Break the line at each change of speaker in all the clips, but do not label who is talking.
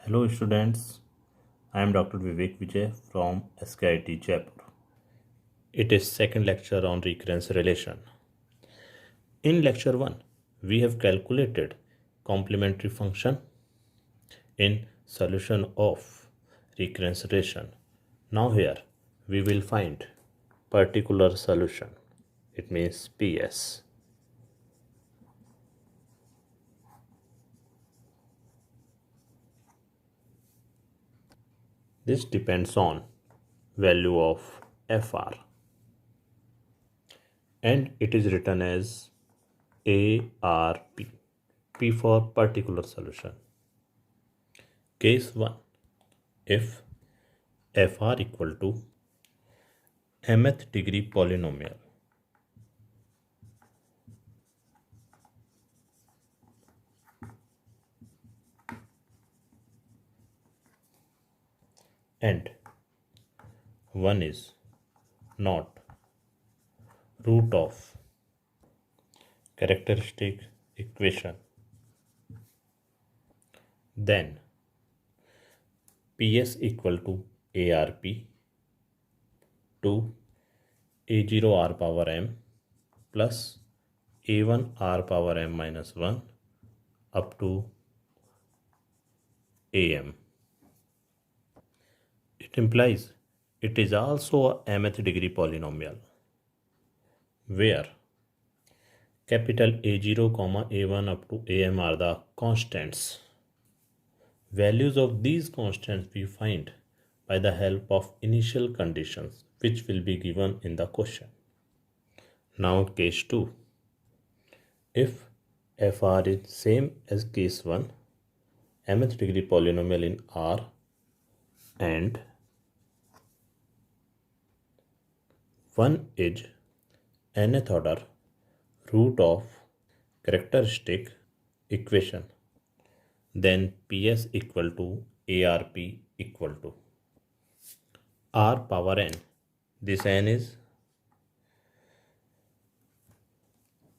Hello students, I am Dr. Vivek Vijay from SKIT Jaipur. It is second lecture on recurrence relation. In lecture 1, we have calculated complementary function in solution of recurrence relation. Now here we will find particular solution. It means PS. This depends on value of FR and it is written as ARP. P for particular solution. Case 1. If FR equal to mth degree polynomial and 1 is not root of characteristic equation, then PS equal to ARP to A0 r power m plus A1 r power m minus 1 up to AM. It implies it is also a mth degree polynomial where capital A0, A1 up to AM are the constants. Values of these constants we find by the help of initial conditions which will be given in the question. Now case 2. If FR is same as case 1, mth degree polynomial in R and 1 is nth order root of characteristic equation, then PS equal to ARP equal to R power n. This n is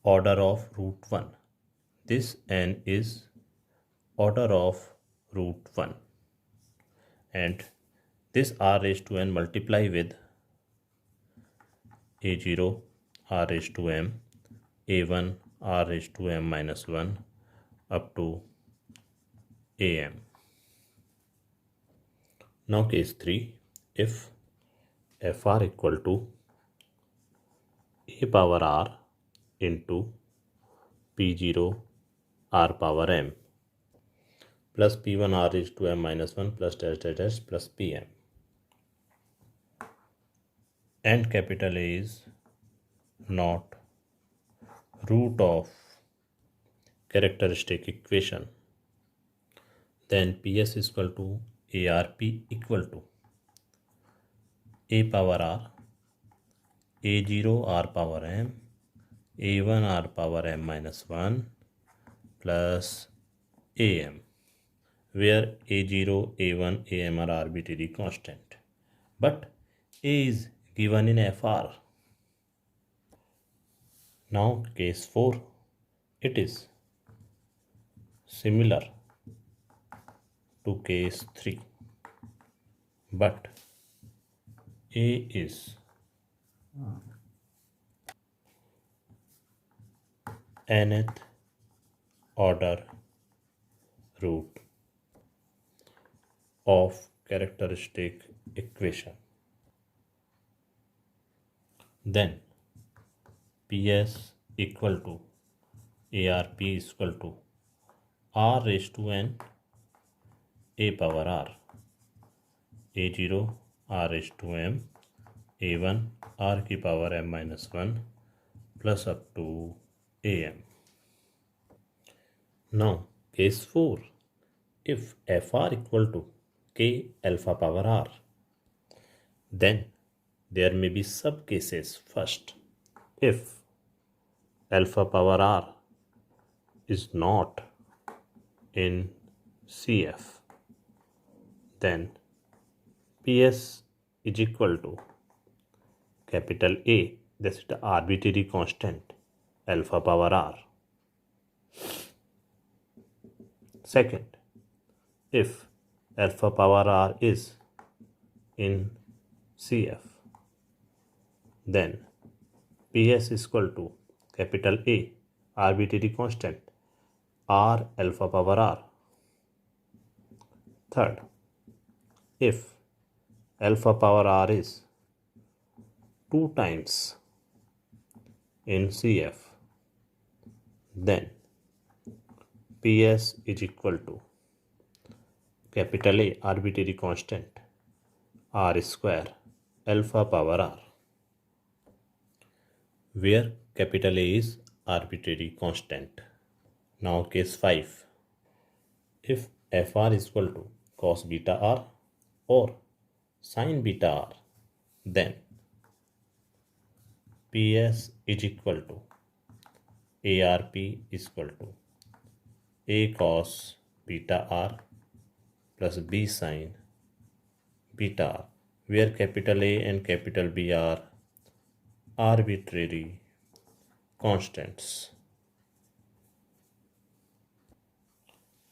order of root 1. This n is order of root 1 and this r raised to n multiply with A0 r raised to m, A1 r raised to m minus 1 up to AM. Now case 3, if FR equal to A power r into P0 r power m plus P1 r raised to m minus 1 plus dash dash dash plus Pm, and capital A is not root of characteristic equation, then PS is equal to ARP equal to A power r, A0 r power m, A1 r power m minus 1 plus AM, where A0, A1, AM are arbitrary constant, but A is given in FR. Now case 4, it is similar to case 3, but A is nth order root of characteristic equation, then PS equal to ARP is equal to r raised to n A power r, A0 r raised to m, A1 r की power m minus 1 plus up to AM. Now case 4, if FR equal to K alpha power r, then there may be sub cases. First, if alpha power r is not in CF, then PS is equal to capital A, that is the arbitrary constant alpha power r. Second, if alpha power r is in CF, then PS is equal to capital A, arbitrary constant, r alpha power r. Third, if alpha power r is 2 times in CF, then PS is equal to capital A, arbitrary constant, r square alpha power r, where capital A is arbitrary constant. Now case 5. If Fr is equal to cos beta r or sin beta r, then PS is equal to ARP is equal to A cos beta r plus B sin beta r, where capital A and capital B are arbitrary constants.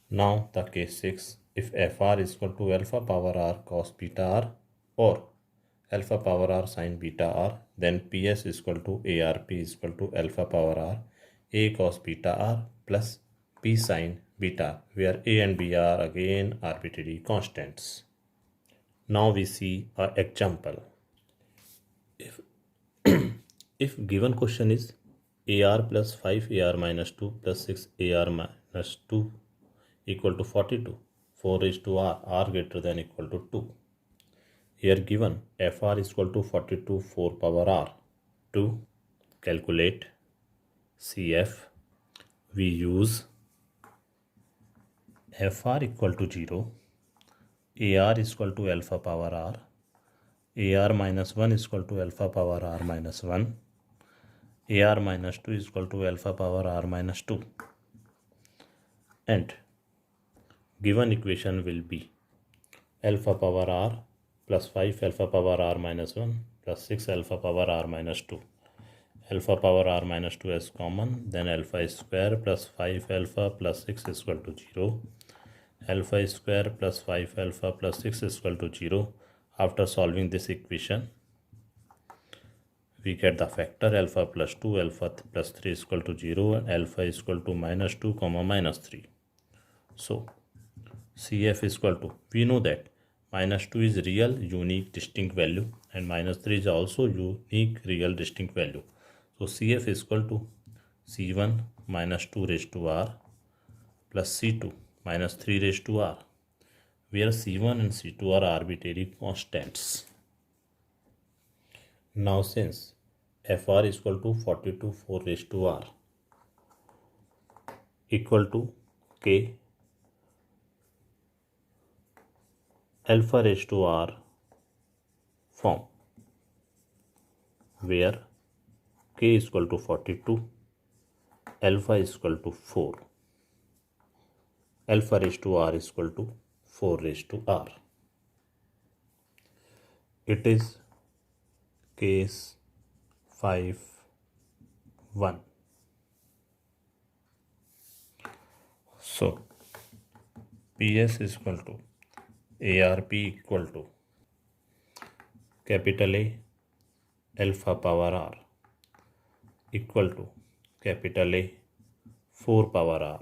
Now the case 6. If Fr is equal to alpha power r cos beta r or alpha power r sin beta r, then PS is equal to ARP is equal to alpha power r A cos beta r plus B sin beta, where A and B are again arbitrary constants. Now we see an example. If given question is AR plus 5 AR minus 2 plus 6 AR minus 2 equal to 42, 4 raised to r greater than equal to 2. Here given Fr is equal to 42 4 power r. To calculate CF, we use Fr equal to 0, AR is equal to alpha power r, AR minus 1 is equal to alpha power r minus 1, AR minus 2 is equal to alpha power r minus 2, and given equation will be alpha power r plus 5 alpha power r minus 1 plus 6 alpha power r minus 2. Alpha power r minus 2 is common, then alpha square plus 5 alpha plus 6 is equal to 0. Alpha square plus 5 alpha plus 6 is equal to 0. After solving this equation, we get the factor alpha plus 2 alpha plus 3 is equal to 0 and alpha is equal to minus 2 comma minus 3. So CF is equal to, we know that minus 2 is real unique distinct value and minus 3 is also unique real distinct value. So CF is equal to C1 minus 2 raised to r plus C2 minus 3 raised to r, where C1 and C2 are arbitrary constants. Now since Fr is equal to 42 4 raised to r equal to K alpha raised to r form, where K is equal to 42, alpha is equal to 4, alpha raised to r is equal to 4 raised to r. It is case 5.1. So PS is equal to ARP equal to capital A alpha power r equal to capital A 4 power r